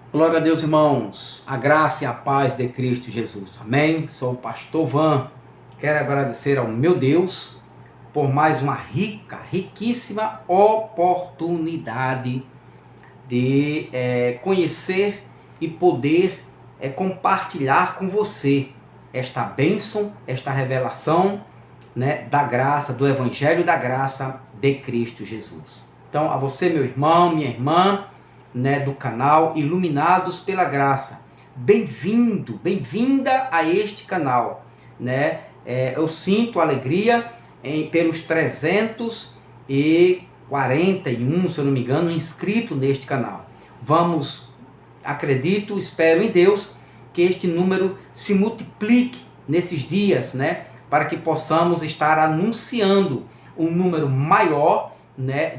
Glória a Deus, irmãos. A graça e a paz de Cristo Jesus. Amém? Sou o pastor Van. Quero agradecer ao meu Deus por mais uma riquíssima oportunidade de conhecer e poder compartilhar com você esta bênção, esta revelação, da graça, do Evangelho da graça de Cristo Jesus. Então, a você, meu irmão, minha irmã, do canal Iluminados pela Graça, bem-vindo, bem-vinda a este canal, eu sinto alegria pelos 341, se eu não me engano, inscritos neste canal. Acredito, espero em Deus que este número se multiplique nesses dias, para que possamos estar anunciando um número maior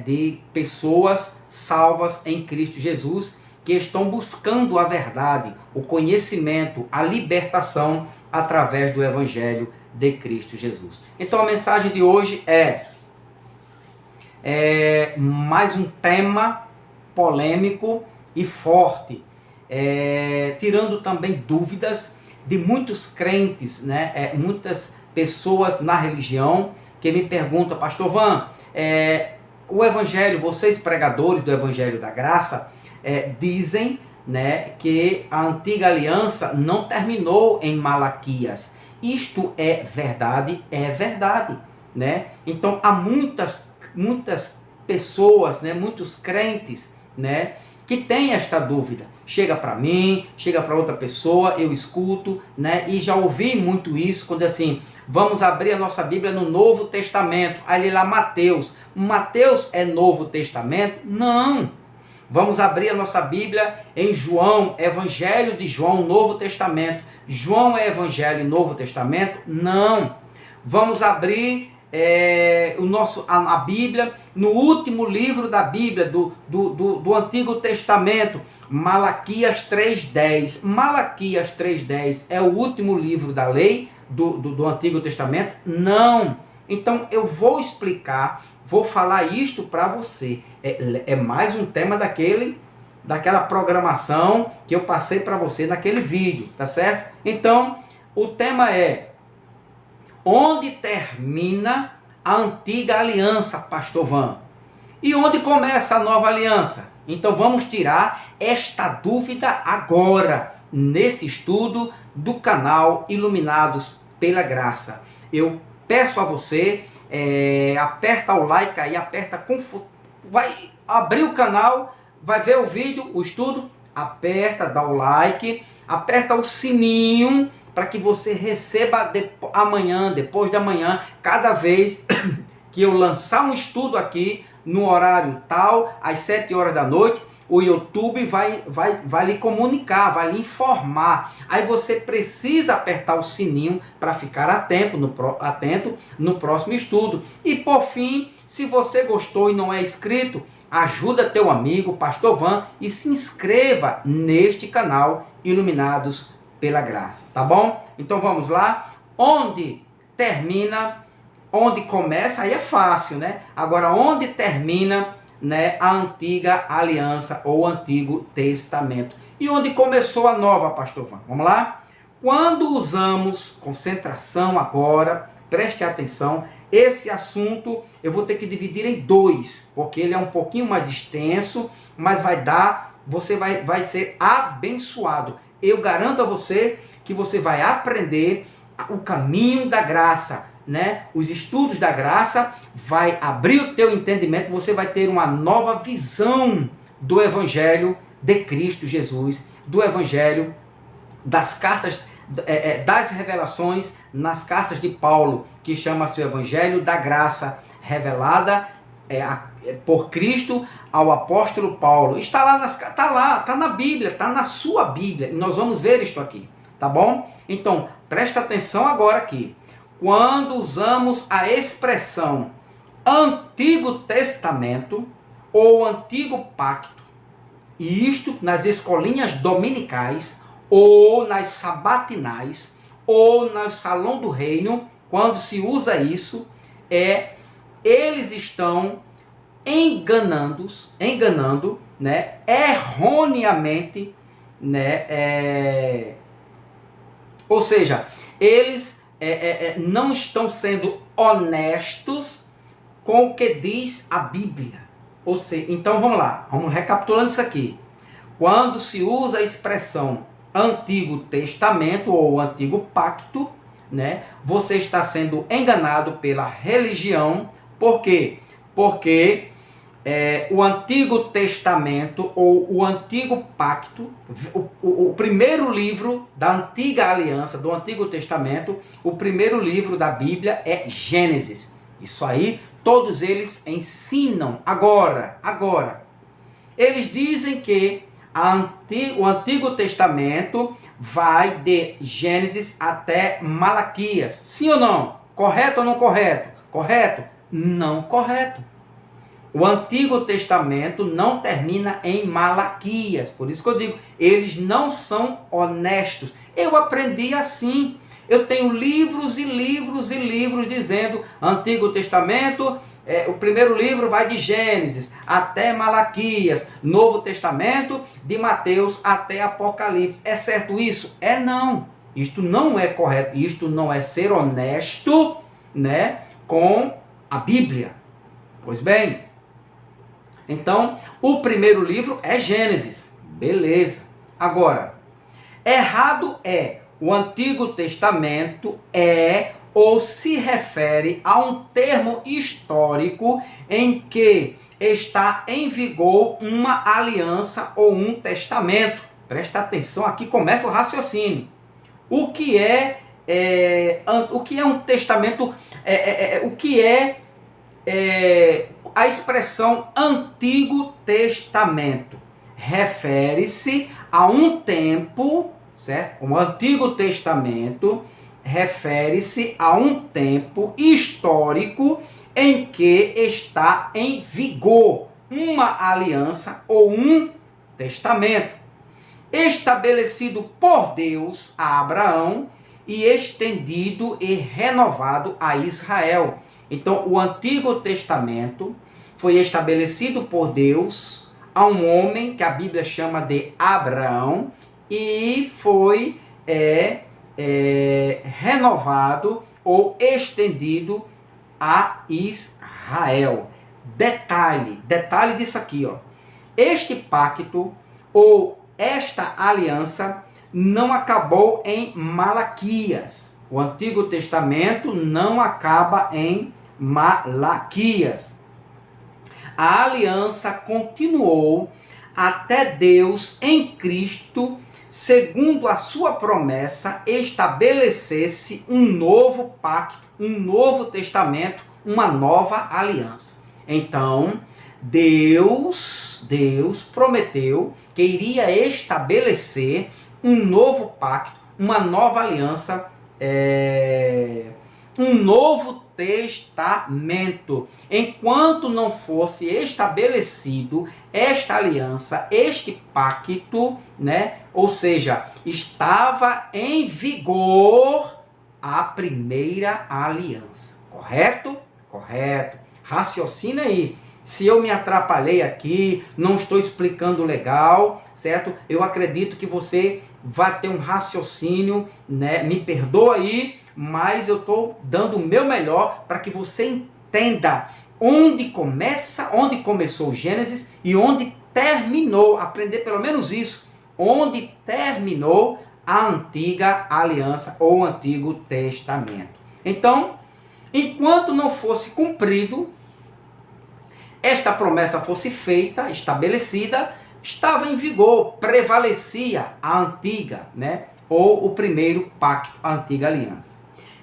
de pessoas salvas em Cristo Jesus, que estão buscando a verdade, o conhecimento, a libertação através do Evangelho de Cristo Jesus. Então a mensagem de hoje é mais um tema polêmico e forte, tirando também dúvidas de muitos crentes, muitas pessoas na religião que me perguntam: Pastor Van, o Evangelho, vocês pregadores do Evangelho da Graça, dizem que a antiga aliança não terminou em Malaquias. Isto é verdade? É verdade. Então há muitas pessoas, muitos crentes, que têm esta dúvida. Chega para mim, chega para outra pessoa, eu escuto, e já ouvi muito isso, quando assim, vamos abrir a nossa Bíblia no Novo Testamento, aí lá Mateus é Novo Testamento? Não! Vamos abrir a nossa Bíblia em João, Evangelho de João, Novo Testamento. João é Evangelho e Novo Testamento? Não! Vamos abrir a Bíblia no último livro da Bíblia do Antigo Testamento, Malaquias 3:10. Malaquias 3:10 é o último livro da lei do Antigo Testamento? Não! Então eu vou explicar, vou falar isto para você. É mais um tema daquela programação que eu passei para você naquele vídeo, tá certo? Então o tema é: onde termina a antiga aliança, Pastor Van? E onde começa a nova aliança? Então vamos tirar esta dúvida agora, nesse estudo do canal Iluminados pela Graça. Eu peço a você, aperta o like aí, vai abrir o canal, vai ver o vídeo, o estudo, aperta, dá o like, aperta o sininho, para que você receba amanhã, depois de amanhã, cada vez que eu lançar um estudo aqui, no horário tal, às 7 horas da noite, o YouTube vai lhe comunicar, vai lhe informar. Aí você precisa apertar o sininho para ficar atento no próximo estudo. E por fim, se você gostou e não é inscrito, ajuda teu amigo, Pastor Van, e se inscreva neste canal Iluminados pela Graça, tá bom? Então vamos lá. Onde começa, aí é fácil, Agora, onde termina, a antiga aliança ou o Antigo Testamento? E onde começou a nova, Pastor Van? Vamos lá? Quando usamos concentração agora, preste atenção, esse assunto eu vou ter que dividir em dois, porque ele é um pouquinho mais extenso, mas você vai ser abençoado. Eu garanto a você que você vai aprender o caminho da graça, Os estudos da graça vai abrir o teu entendimento, você vai ter uma nova visão do Evangelho de Cristo Jesus, do Evangelho das cartas, das revelações nas cartas de Paulo, que chama-se o Evangelho da Graça, revelada por Cristo ao apóstolo Paulo. Está na Bíblia, está na sua Bíblia, e nós vamos ver isto aqui, tá bom? Então, presta atenção agora aqui. Quando usamos a expressão Antigo Testamento ou Antigo Pacto, e isto nas escolinhas dominicais, ou nas sabatinais, ou no Salão do Reino, quando se usa isso, eles estão enganando, erroneamente né? Ou seja, eles não estão sendo honestos com o que diz a Bíblia. Ou seja, então vamos lá, vamos recapitulando isso aqui. Quando se usa a expressão Antigo Testamento ou Antigo Pacto, né, você está sendo enganado pela religião. Por quê? Porque o Antigo Testamento ou o Antigo Pacto, o primeiro livro da Antiga Aliança, do Antigo Testamento, o primeiro livro da Bíblia é Gênesis. Isso aí, todos eles ensinam agora. Eles dizem que o Antigo Testamento vai de Gênesis até Malaquias. Sim ou não? Correto ou não correto? Correto? Não correto. O Antigo Testamento não termina em Malaquias. Por isso que eu digo, eles não são honestos. Eu aprendi assim. Eu tenho livros e livros e livros dizendo Antigo Testamento, o primeiro livro vai de Gênesis até Malaquias, Novo Testamento de Mateus até Apocalipse. É certo isso? Não. Isto não é correto. Isto não é ser honesto, né, com a Bíblia. Pois bem, então o primeiro livro é Gênesis. Beleza. Agora, errado o Antigo Testamento ou se refere a um termo histórico em que está em vigor uma aliança ou um testamento. Presta atenção, aqui começa o raciocínio. O que é um testamento? O que é a expressão Antigo Testamento? Refere-se a um tempo, certo? O Antigo Testamento refere-se a um tempo histórico em que está em vigor uma aliança ou um testamento estabelecido por Deus a Abraão e estendido e renovado a Israel. Então, o Antigo Testamento foi estabelecido por Deus a um homem que a Bíblia chama de Abraão e foi renovado ou estendido a Israel. Detalhe disso aqui, ó. Este pacto ou esta aliança não acabou em Malaquias. O Antigo Testamento não acaba em Malaquias. A aliança continuou até Deus em Cristo, segundo a sua promessa, estabelecesse um novo pacto, um novo testamento, uma nova aliança. Então, Deus prometeu que iria estabelecer um novo pacto, uma nova aliança, um novo testamento. Enquanto não fosse estabelecido esta aliança, este pacto, né? Ou seja, estava em vigor a primeira aliança. Correto? Correto. Raciocina aí. Se eu me atrapalhei aqui, não estou explicando legal, certo? Eu acredito que você vai ter um raciocínio, né? Me perdoa aí, mas eu estou dando o meu melhor para que você entenda onde começou Gênesis e onde terminou, aprender pelo menos isso, onde terminou a antiga aliança ou o Antigo Testamento. Então, enquanto não fosse cumprido, esta promessa fosse feita, estabelecida, estava em vigor, prevalecia a antiga, né? Ou o primeiro pacto, a antiga aliança.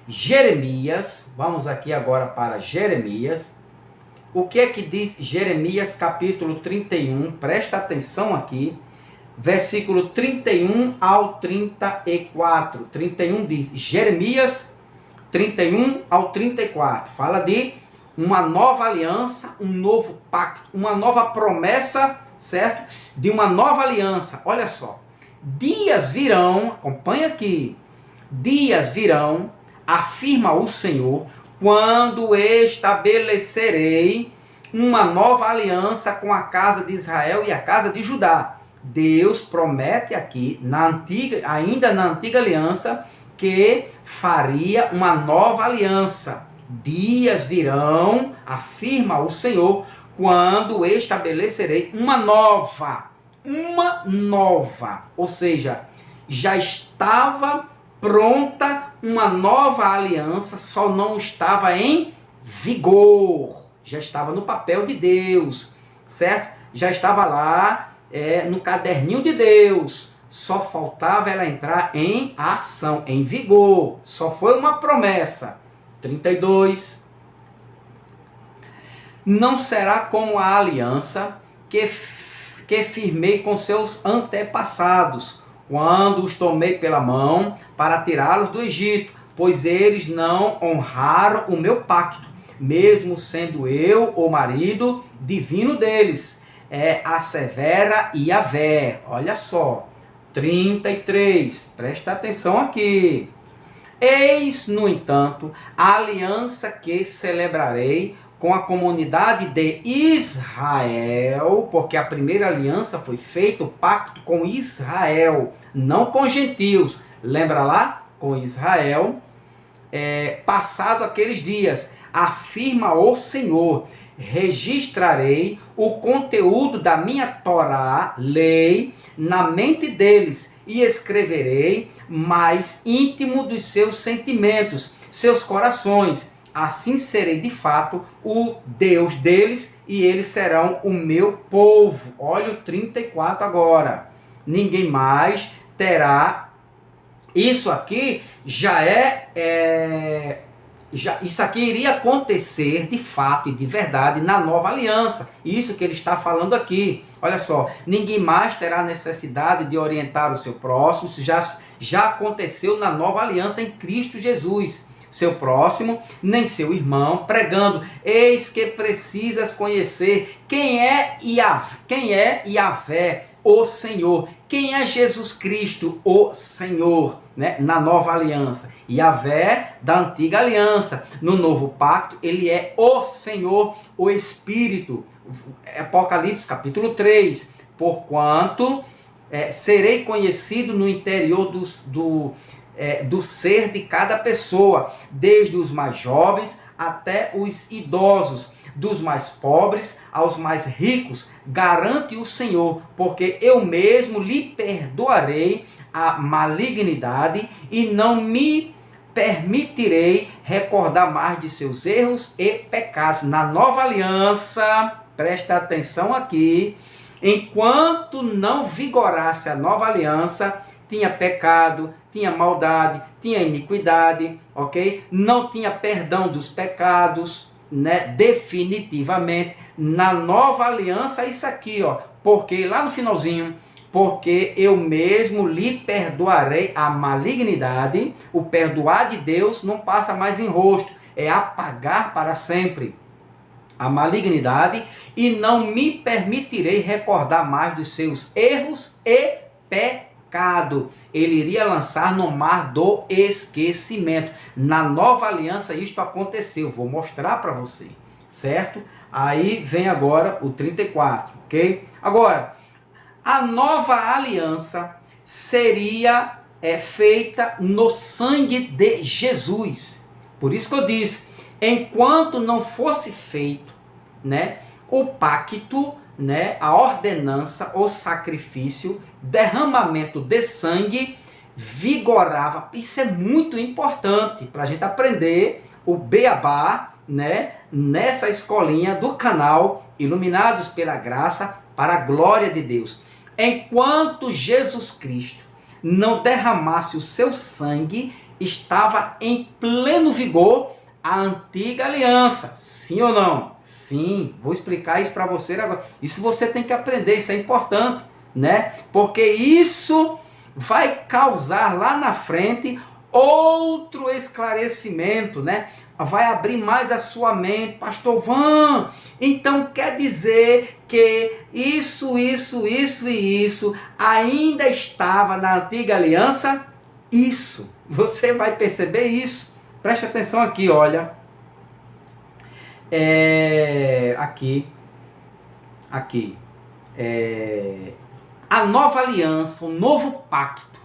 Jeremias, vamos aqui agora para Jeremias. O que é que diz Jeremias capítulo 31? Presta atenção aqui. Versículo 31 ao 34. 31 diz, Jeremias 31 ao 34. Fala de uma nova aliança, um novo pacto, uma nova promessa, certo? De uma nova aliança. Olha só. Dias virão, acompanha aqui. Dias virão, afirma o Senhor, quando estabelecerei uma nova aliança com a casa de Israel e a casa de Judá. Deus promete aqui, ainda na antiga aliança, que faria uma nova aliança. Dias virão, afirma o Senhor, quando estabelecerei uma nova, ou seja, já estava pronta uma nova aliança, só não estava em vigor, já estava no papel de Deus, certo? Já estava lá no caderninho de Deus, só faltava ela entrar em ação, em vigor, só foi uma promessa. 32. Não será como a aliança que firmei com seus antepassados, quando os tomei pela mão para tirá-los do Egito, pois eles não honraram o meu pacto, mesmo sendo eu o marido divino deles. Assevera Yahvé. Olha só, 33, presta atenção aqui. Eis, no entanto, a aliança que celebrarei com a comunidade de Israel, porque a primeira aliança foi feita, o pacto com Israel, não com gentios. Lembra lá? Com Israel. Passado aqueles dias, afirma o Senhor, registrarei o conteúdo da minha Torá, lei, na mente deles, e escreverei mais íntimo dos seus sentimentos, seus corações. Assim serei de fato o Deus deles, e eles serão o meu povo. Olha o 34 agora. Ninguém mais terá. Isso aqui isso aqui iria acontecer de fato e de verdade na nova aliança. Isso que ele está falando aqui. Olha só, ninguém mais terá necessidade de orientar o seu próximo. Isso já aconteceu na nova aliança em Cristo Jesus. Seu próximo, nem seu irmão, pregando: eis que precisas conhecer quem é Yahvé, o Senhor. Quem é Jesus Cristo, o Senhor, né? Na nova aliança. Yahvé da antiga aliança. No novo pacto, ele é o Senhor, o Espírito. Apocalipse capítulo 3. Porquanto serei conhecido no interior do ser de cada pessoa, desde os mais jovens até os idosos, dos mais pobres aos mais ricos, garante o Senhor, porque eu mesmo lhe perdoarei a malignidade e não me permitirei recordar mais de seus erros e pecados. Na nova aliança, presta atenção aqui, enquanto não vigorasse a nova aliança, tinha pecado, tinha maldade, tinha iniquidade, ok? Não tinha perdão dos pecados, né? Definitivamente. Na nova aliança, isso aqui, ó, porque lá no finalzinho, porque eu mesmo lhe perdoarei a malignidade. O perdoar de Deus não passa mais em rosto, é apagar para sempre a malignidade, e não me permitirei recordar mais dos seus erros e pecados. Ele iria lançar no mar do esquecimento. Na nova aliança isto aconteceu. Vou mostrar para você, certo? Aí vem agora o 34, ok? Agora, a nova aliança seria feita no sangue de Jesus. Por isso que eu disse, enquanto não fosse feito, né, o pacto, né, a ordenança, o sacrifício, derramamento de sangue, vigorava. Isso é muito importante para a gente aprender o beabá, né, nessa escolinha do canal Iluminados pela Graça para a Glória de Deus. Enquanto Jesus Cristo não derramasse o seu sangue, estava em pleno vigor a antiga aliança. Sim ou não? Sim, vou explicar isso para você agora. Isso você tem que aprender, isso é importante, né? Porque isso vai causar lá na frente outro esclarecimento, né? Vai abrir mais a sua mente, Pastor Van. Então quer dizer que isso e isso ainda estava na antiga aliança? Isso, você vai perceber isso. Preste atenção aqui, olha. Aqui. a nova aliança, o novo pacto,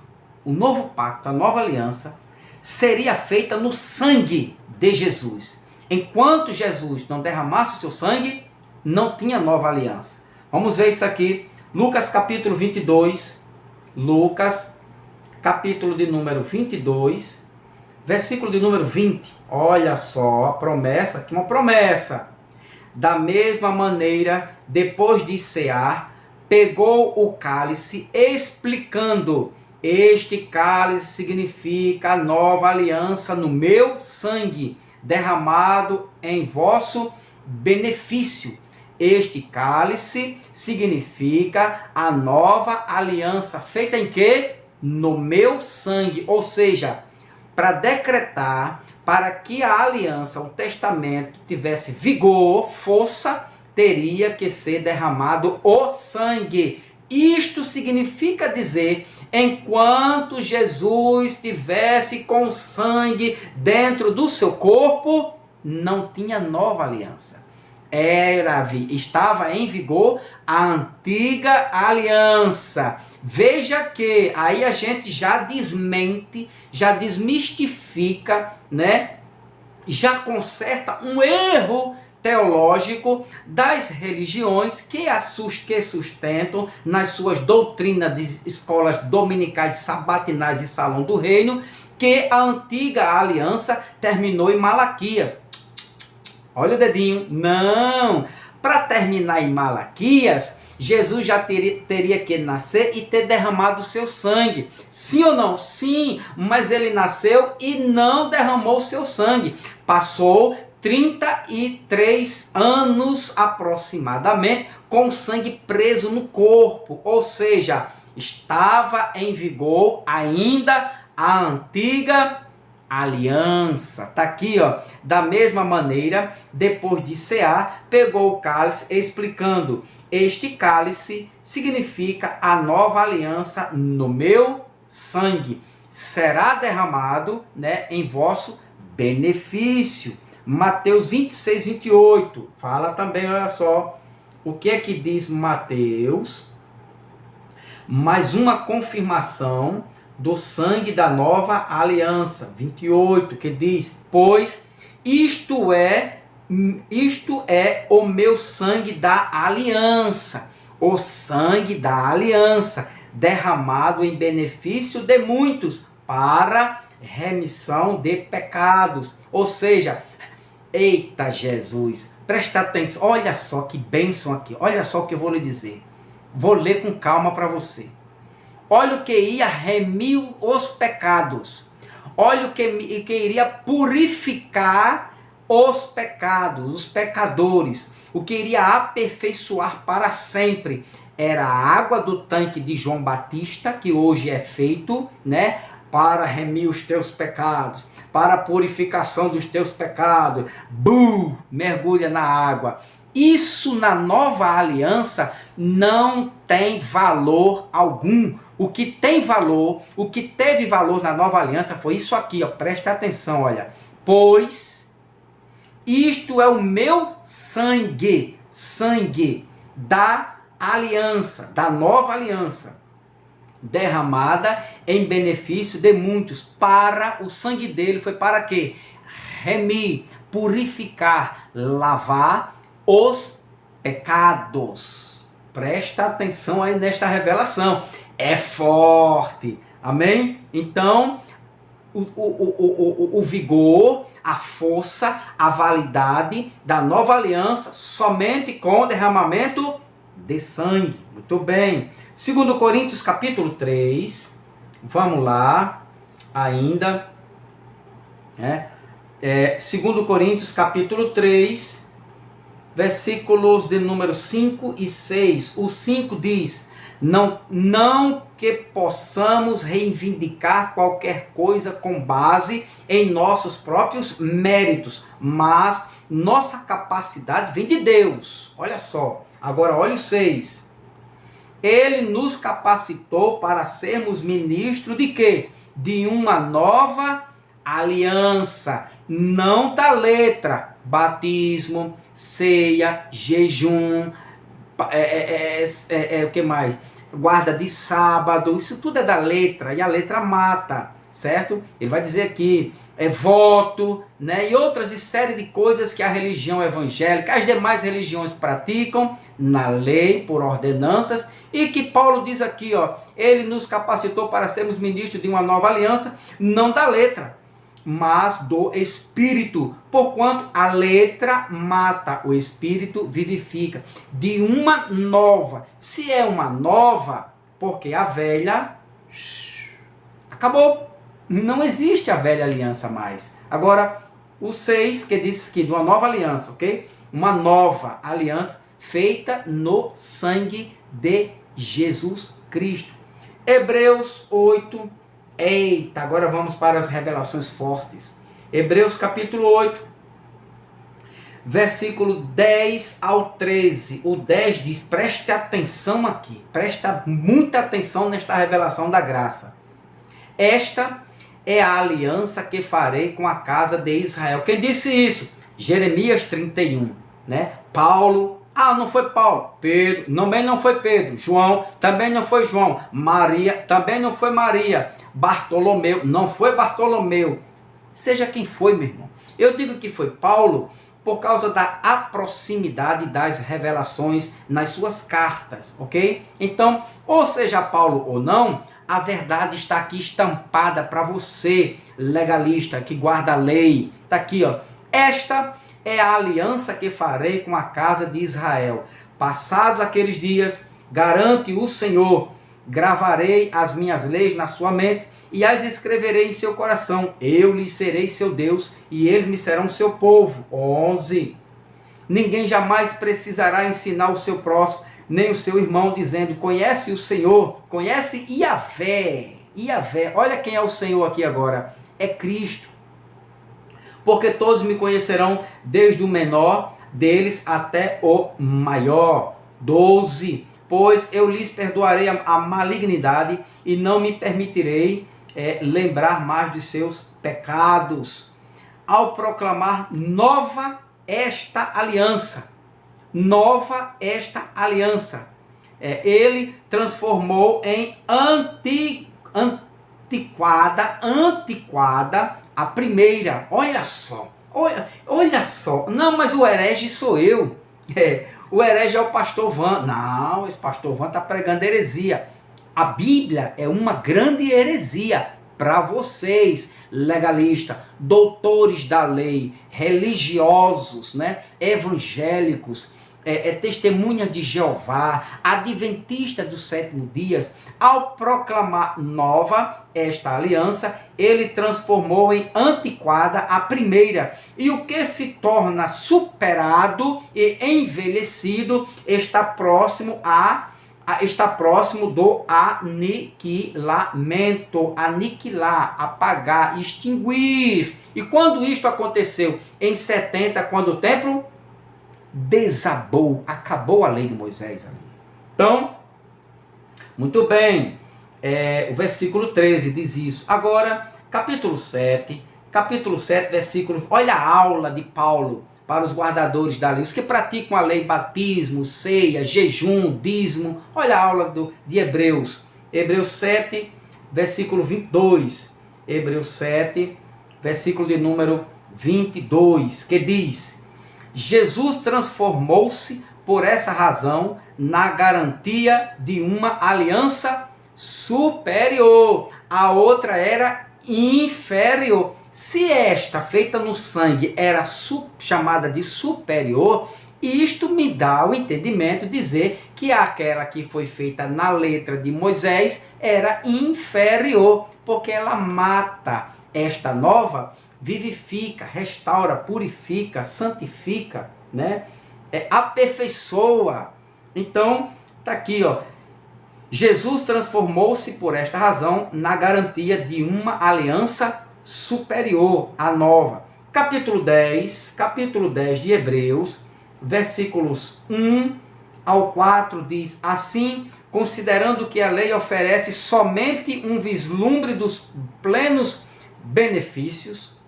a nova aliança, seria feita no sangue de Jesus. Enquanto Jesus não derramasse o seu sangue, não tinha nova aliança. Vamos ver isso aqui, Lucas capítulo 22, Lucas capítulo de número 22, versículo de número 20. Olha só a promessa, aqui uma promessa. Da mesma maneira, depois de cear, pegou o cálice, explicando: este cálice significa a nova aliança no meu sangue, derramado em vosso benefício. Este cálice significa a nova aliança, feita em quê? No meu sangue. Ou seja, para decretar, para que a aliança, o testamento, tivesse vigor, força, teria que ser derramado o sangue. Isto significa dizer, enquanto Jesus estivesse com sangue dentro do seu corpo, não tinha nova aliança. Estava em vigor a antiga aliança. Veja que aí a gente já desmente, já desmistifica, né? Já conserta um erro teológico das religiões que sustentam nas suas doutrinas de escolas dominicais, sabatinais e salão do reino, que a antiga aliança terminou em Malaquias. Olha o dedinho. Não! Para terminar em Malaquias, Jesus já teria que nascer e ter derramado o seu sangue. Sim ou não? Sim, mas ele nasceu e não derramou o seu sangue. Passou 33 anos aproximadamente com o sangue preso no corpo. Ou seja, estava em vigor ainda a antiga aliança. Está aqui, ó. Da mesma maneira, depois de cear, pegou o cálice, explicando: este cálice significa a nova aliança no meu sangue. Será derramado, né, em vosso benefício. Mateus 26, 28. Fala também, olha só. O que é que diz Mateus? Mais uma confirmação do sangue da nova aliança, 28, que diz: pois isto é o meu sangue da aliança, o sangue da aliança, derramado em benefício de muitos, para remissão de pecados. Ou seja, eita Jesus, presta atenção, olha só que bênção aqui, olha só o que eu vou lhe dizer, vou ler com calma para você. Olha o que ia remir os pecados. Olha o que iria purificar os pecados, os pecadores. O que iria aperfeiçoar para sempre. Era a água do tanque de João Batista, que hoje é feito, né, para remir os teus pecados, para a purificação dos teus pecados. Mergulha na água. Isso na nova aliança não tem valor algum. O que tem valor, o que teve valor na nova aliança foi isso aqui, ó. Presta atenção, olha. Pois isto é o meu sangue, sangue da aliança, da nova aliança, derramada em benefício de muitos. Para o sangue dele foi para quê? Remir, purificar, lavar os pecados. Presta atenção aí nesta revelação. É forte. Amém? Então, o vigor, a força, a validade da nova aliança somente com o derramamento de sangue. Muito bem. 2 Coríntios capítulo 3. Vamos lá. Ainda. 2 Coríntios capítulo 3. Versículos de número 5 e 6. O 5 diz: Não que possamos reivindicar qualquer coisa com base em nossos próprios méritos, mas nossa capacidade vem de Deus. Olha só, agora olha o 6. Ele nos capacitou para sermos ministros de quê? De uma nova aliança, não da letra, batismo, ceia, jejum, o que mais? guarda de sábado, isso tudo é da letra, e a letra mata, certo? Ele vai dizer aqui, voto, né? E outras série de coisas que a religião evangélica, as demais religiões praticam na lei, por ordenanças, e que Paulo diz aqui, ó, ele nos capacitou para sermos ministros de uma nova aliança, não da letra, mas do Espírito, porquanto a letra mata, o Espírito vivifica, de uma nova. Se é uma nova, porque a velha acabou, não existe a velha aliança mais. Agora, o 6, que diz que de uma nova aliança, ok? Uma nova aliança feita no sangue de Jesus Cristo. Hebreus 8, eita, agora vamos para as revelações fortes. Hebreus capítulo 8, versículo 10 ao 13. O 10 diz, preste atenção aqui, presta muita atenção nesta revelação da graça. Esta é a aliança que farei com a casa de Israel. Quem disse isso? Jeremias 31, né? Paulo, não foi Paulo. Pedro, também não foi Pedro. João, também não foi João. Maria, também não foi Maria. Bartolomeu, não foi Bartolomeu. Seja quem foi, meu irmão. Eu digo que foi Paulo por causa da proximidade das revelações nas suas cartas, ok? Então, ou seja Paulo ou não, a verdade está aqui estampada para você, legalista, que guarda a lei. Está aqui, ó. Esta é a aliança que farei com a casa de Israel. Passados aqueles dias, garante o Senhor, gravarei as minhas leis na sua mente e as escreverei em seu coração. Eu lhes serei seu Deus e eles me serão seu povo. 11. Ninguém jamais precisará ensinar o seu próximo, nem o seu irmão, dizendo, conhece o Senhor, conhece Iavé. Iavé, olha quem é o Senhor aqui agora, é Cristo. Porque todos me conhecerão, desde o menor deles até o maior. 12. Pois eu lhes perdoarei a malignidade e não me permitirei lembrar mais de seus pecados. Ao proclamar nova esta aliança, ele transformou em antiquada a primeira. Olha só. Não, mas o herege sou eu. O herege é o pastor Van. Não, esse pastor Van está pregando heresia. A Bíblia é uma grande heresia para vocês, legalistas, doutores da lei, religiosos, né, evangélicos, testemunhas de Jeová, adventistas do sétimo dia. Ao proclamar nova esta aliança, ele transformou em antiquada a primeira. E o que se torna superado e envelhecido está próximo do aniquilamento. Aniquilar, apagar, extinguir. E quando isto aconteceu? Em 70, quando o templo desabou, acabou a lei de Moisés ali. Então, muito bem, o versículo 13 diz isso. Agora, capítulo 7, versículo, olha a aula de Paulo para os guardadores da lei, os que praticam a lei, batismo, ceia, jejum, dízimo. Olha a aula de Hebreus. Hebreus 7, versículo 22. Hebreus 7, versículo de número 22, que diz: Jesus transformou-se, por essa razão, na garantia de uma aliança superior. A outra era inferior. Se esta, feita no sangue, era chamada de superior, isto me dá o entendimento de dizer que aquela que foi feita na letra de Moisés era inferior, porque ela mata. Esta nova vivifica, restaura, purifica, santifica, né? Aperfeiçoa. Então, está aqui, ó. Jesus transformou-se, por esta razão, na garantia de uma aliança superior, à nova. Capítulo 10 de Hebreus, versículos 1 ao 4 diz: assim, considerando que a lei oferece somente um vislumbre dos plenos benefícios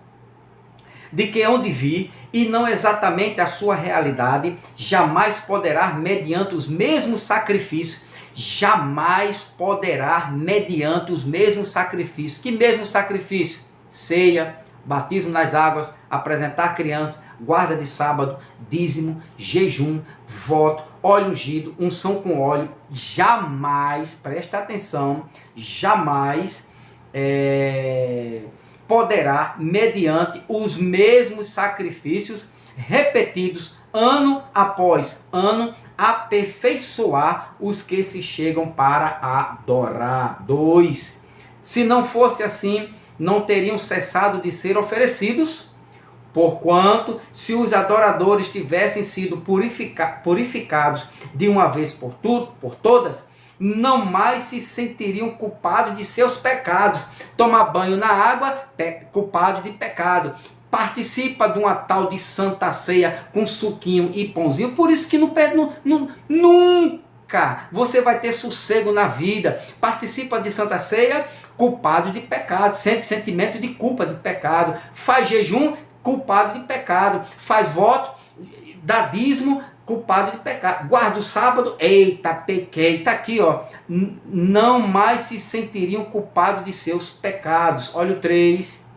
de que hão de vir, e não exatamente a sua realidade, jamais poderá, mediante os mesmos sacrifícios jamais poderá mediante os mesmos sacrifícios. Que mesmo sacrifício? Ceia, batismo nas águas, apresentar criança, guarda de sábado, dízimo, jejum, voto, óleo ungido, unção com óleo. Jamais, presta atenção, jamais poderá, mediante os mesmos sacrifícios repetidos ano após ano, aperfeiçoar os que se chegam para adorar. 2. Se não fosse assim, não teriam cessado de ser oferecidos, porquanto, se os adoradores tivessem sido purificados de uma vez por todas, não mais se sentiriam culpados de seus pecados. Tomar banho na água, culpado de pecado. Participa de uma tal de santa ceia com suquinho e pãozinho. Por isso que nunca você vai ter sossego na vida. Participa de santa ceia, culpado de pecado. Sente sentimento de culpa, de pecado. Faz jejum, culpado de pecado. Faz voto, dá dízimo, culpado de pecado. Guarda o sábado, eita, pequei. Está aqui, ó. Não mais se sentiriam culpados de seus pecados. Olha o 3.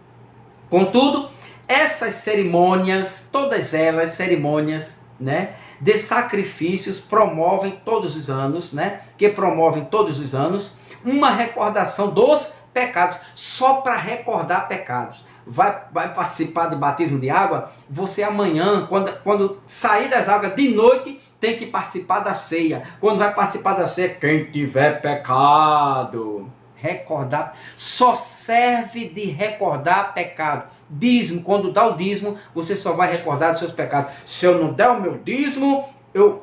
Contudo, essas cerimônias, todas elas cerimônias, né, de sacrifícios promovem todos os anos, né, que promovem todos os anos uma recordação dos pecados, só para recordar pecados. Vai participar de batismo de água, você amanhã, quando sair das águas de noite, tem que participar da ceia. Quando vai participar da ceia, quem tiver pecado, recordar, só serve de recordar pecado. Dízimo, quando dá o dízimo, você só vai recordar dos seus pecados. Se eu não der o meu dízimo,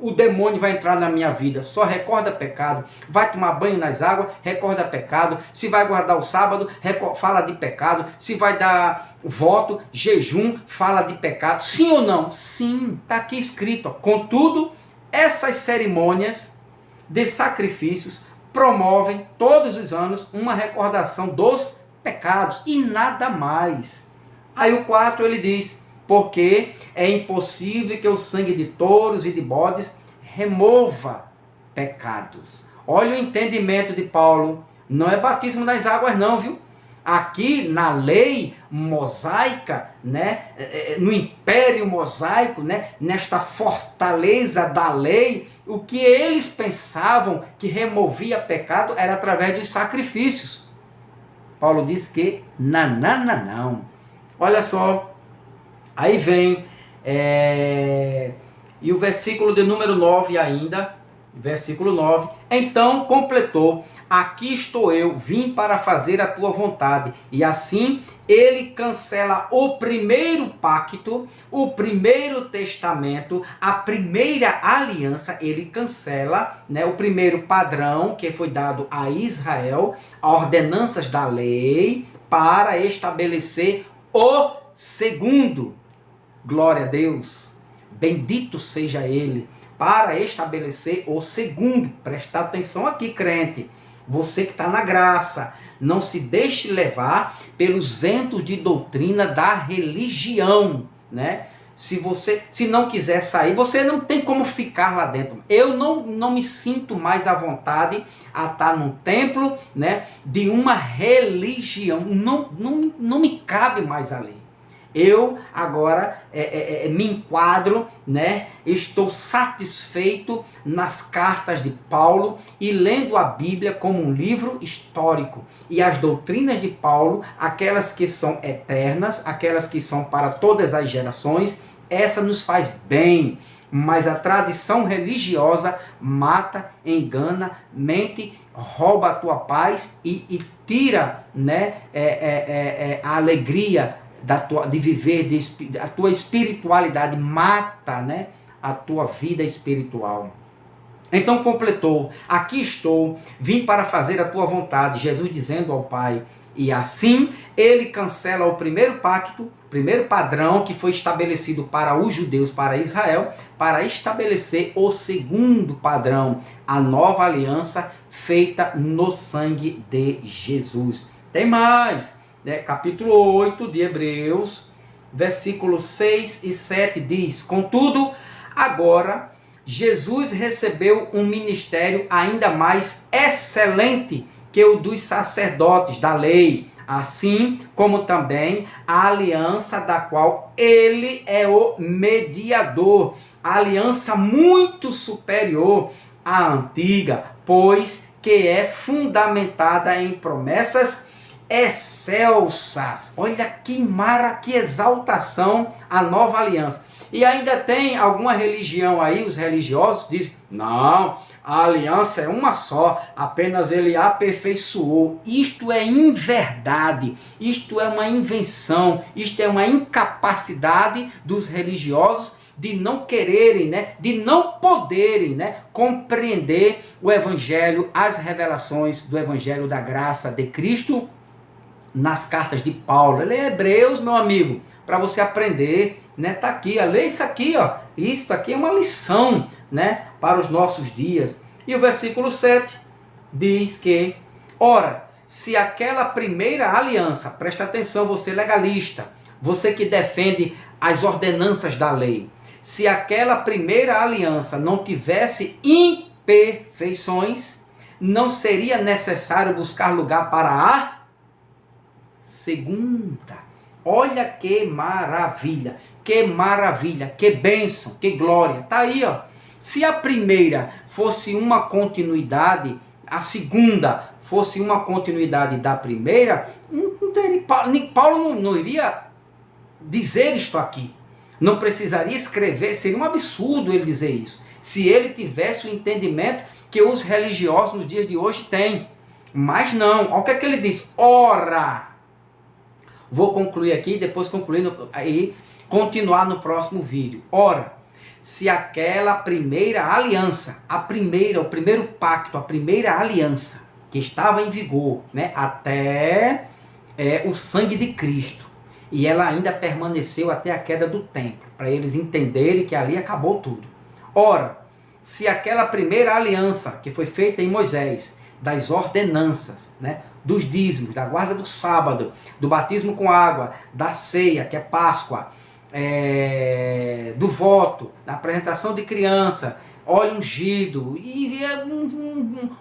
o demônio vai entrar na minha vida. Só recorda pecado. Vai tomar banho nas águas, recorda pecado. Se vai guardar o sábado, fala de pecado. Se vai dar voto, jejum, fala de pecado. Sim ou não? Sim, está aqui escrito. Contudo, essas cerimônias de sacrifícios promovem todos os anos uma recordação dos pecados e nada mais. Aí o 4 ele diz: porque é impossível que o sangue de touros e de bodes remova pecados. Olha o entendimento de Paulo. Não é batismo nas águas não, viu? Aqui na lei mosaica, né, no império mosaico, né, nesta fortaleza da lei, o que eles pensavam que removia pecado era através dos sacrifícios. Paulo diz que não. Olha só, aí vem, e o versículo de número 9 ainda, versículo 9, então completou: aqui estou eu, vim para fazer a tua vontade. E assim ele cancela o primeiro pacto, o primeiro testamento, a primeira aliança. Ele cancela, né, o primeiro padrão que foi dado a Israel, ordenanças da lei, para estabelecer o segundo. Glória a Deus, bendito seja ele, para estabelecer o segundo. Presta atenção aqui, crente, você que está na graça, não se deixe levar pelos ventos de doutrina da religião, né? Se não quiser sair, você não tem como ficar lá dentro. Eu não me sinto mais à vontade a estar num templo, né, de uma religião. Não me cabe mais ali. Eu agora me enquadro, né? Estou satisfeito nas cartas de Paulo e lendo a Bíblia como um livro histórico. E as doutrinas de Paulo, aquelas que são eternas, aquelas que são para todas as gerações, essa nos faz bem. Mas a tradição religiosa mata, engana, mente, rouba a tua paz e tira, né, a alegria de viver, a tua espiritualidade, mata, né, a tua vida espiritual. Então completou: aqui estou, vim para fazer a tua vontade. Jesus dizendo ao Pai. E assim ele cancela o primeiro pacto, primeiro padrão que foi estabelecido para os judeus, para Israel, para estabelecer o segundo padrão, a nova aliança feita no sangue de Jesus. Tem mais, né? Capítulo 8 de Hebreus, versículos 6 e 7 diz: contudo, agora Jesus recebeu um ministério ainda mais excelente que o dos sacerdotes da lei, assim como também a aliança da qual ele é o mediador, a aliança muito superior à antiga, pois que é fundamentada em promessas excelsas. Olha que exaltação a nova aliança. E ainda tem alguma religião aí, os religiosos dizem, não, a aliança é uma só, apenas ele aperfeiçoou. Isto é inverdade, isto é uma invenção, isto é uma incapacidade dos religiosos de não quererem, de não poderem, compreender o Evangelho, as revelações do Evangelho da graça de Cristo nas cartas de Paulo. Ele é Hebreus, meu amigo, para você aprender, tá aqui, lê isso aqui, ó. Isso aqui é uma lição, para os nossos dias. E o versículo 7 diz que, ora, se aquela primeira aliança, presta atenção, você legalista, você que defende as ordenanças da lei, se aquela primeira aliança não tivesse imperfeições, não seria necessário buscar lugar para a segunda. Olha que maravilha, que bênção, que glória. Está aí, ó. Se a primeira fosse uma continuidade, a segunda fosse uma continuidade da primeira, Paulo não iria dizer isto aqui. Não precisaria escrever, seria um absurdo ele dizer isso. Se ele tivesse o entendimento que os religiosos nos dias de hoje têm. Mas não. Olha o que é que ele diz. Ora. Vou concluir aqui, depois concluindo aí, continuar no próximo vídeo. Ora, se aquela primeira aliança, o primeiro pacto, a primeira aliança que estava em vigor, até o sangue de Cristo, e ela ainda permaneceu até a queda do templo, para eles entenderem que ali acabou tudo. Ora, se aquela primeira aliança que foi feita em Moisés, das ordenanças, dos dízimos, da guarda do sábado, do batismo com água, da ceia, que é Páscoa, do voto, da apresentação de criança, óleo ungido, e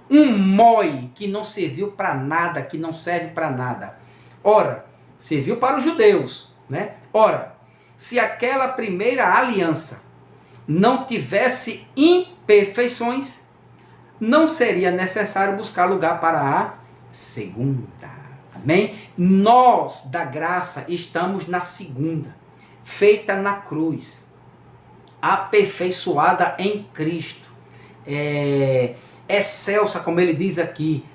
um mói que não serviu para nada, que não serve para nada. Ora, serviu para os judeus, Ora, se aquela primeira aliança não tivesse imperfeições, não seria necessário buscar lugar para a segunda. Amém? Nós, da graça, estamos na segunda, feita na cruz, aperfeiçoada em Cristo, excelsa, como ele diz aqui,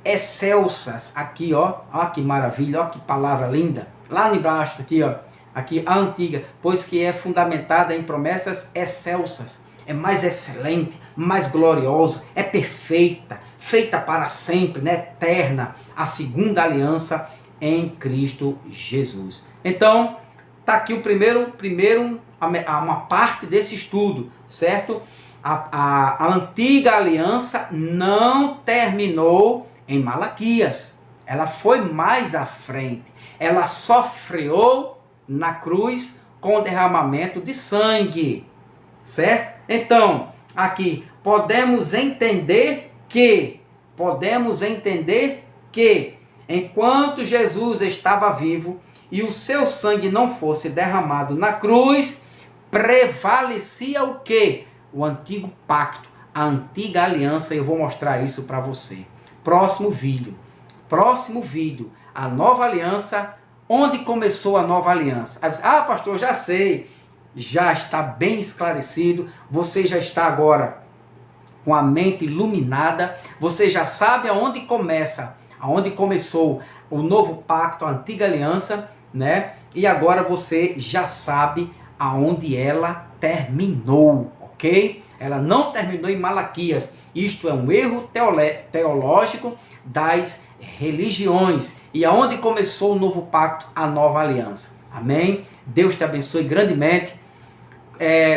excelsas, aqui, ó que maravilha, ó que palavra linda, lá embaixo, aqui, ó, aqui a antiga, pois que é fundamentada em promessas excelsas, é mais excelente, mais gloriosa, é perfeita, feita para sempre, eterna, a segunda aliança em Cristo Jesus. Então, está aqui o primeiro, uma parte desse estudo, certo? A antiga aliança não terminou em Malaquias, ela foi mais à frente, ela sofreu na cruz com derramamento de sangue, certo? Então, aqui podemos entender que enquanto Jesus estava vivo e o seu sangue não fosse derramado na cruz, prevalecia o quê? O antigo pacto, a antiga aliança. Eu vou mostrar isso para você. Próximo vídeo, a nova aliança. Onde começou a nova aliança? Ah, pastor, já sei. Já está bem esclarecido, você já está agora com a mente iluminada, você já sabe aonde começou o novo pacto, a antiga aliança, E agora você já sabe aonde ela terminou, ok? Ela não terminou em Malaquias. Isto é um erro teológico das religiões. E aonde começou o novo pacto, a nova aliança. Amém? Deus te abençoe grandemente.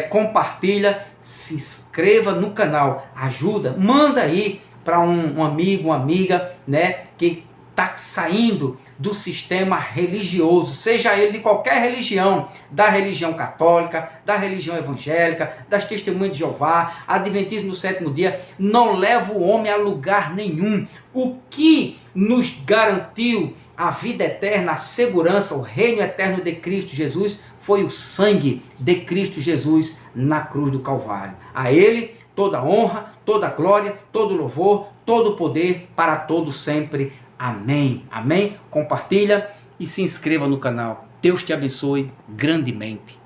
Compartilha, se inscreva no canal, ajuda, manda aí para um amigo, uma amiga, que está saindo do sistema religioso, seja ele de qualquer religião, da religião católica, da religião evangélica, das testemunhas de Jeová, adventismo do sétimo dia, não leva o homem a lugar nenhum. O que nos garantiu a vida eterna, a segurança, o reino eterno de Cristo Jesus, foi o sangue de Cristo Jesus na cruz do Calvário. A Ele toda honra, toda glória, todo louvor, todo poder para todo sempre. Amém. Amém. Compartilha e se inscreva no canal. Deus te abençoe grandemente.